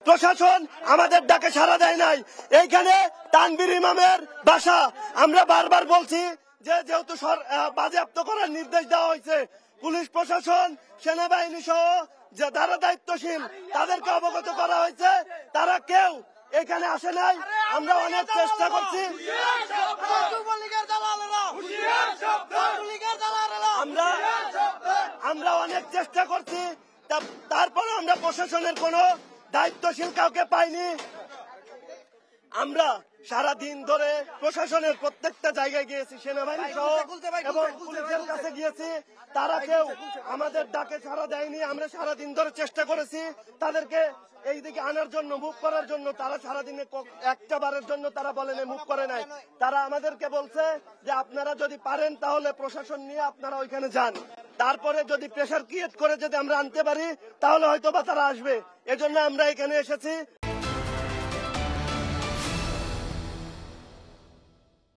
প্রশাসন আমাদের ডাকে সাড়া দেয় নাই। এইখানে তানভীর ইমামের বাসা, আমরা বারবার বলছি যে যেহেতু বাজেয়াপ্ত করার নির্দেশ দেওয়া হয়েছে, পুলিশ প্রশাসন সেনাবাহিনী সহ যে যারা দায়িত্বশীল তাদেরকে অবগত করা হয়েছে, তারা কেউ এখানে আসে নাই। আমরা অনেক চেষ্টা করছি, আমরা অনেক চেষ্টা করছি, তারপরে আমরা প্রশাসনের কোনো দায়িত্বশীল কাউকে পাইনি। আমরা সারা দিন ধরে প্রশাসনের প্রত্যেকটা জায়গায় গিয়েছি, সেনাবাহিনী সহ এবং পুলিশের কাছে গিয়েছি, তারা কেউ আমাদের ডাকে সাড়া দেয়নি। আমরা সারা দিন ধরে চেষ্টা করেছি তাদেরকে এইদিকে আনার জন্য, মুভ করার জন্য। তারা সারাদিনে একটা বারের জন্য তারা বলেন মুভ করে নাই। তারা আমাদেরকে বলছে যে আপনারা যদি পারেন তাহলে প্রশাসন নিয়ে আপনারা ওইখানে যান, তারপরে যদি প্রেশার ক্রিয়েট করে যদি আমরা আনতে পারি তাহলে হয়তো বা তারা আসবে। এজন্য আমরা এখানে এসেছি।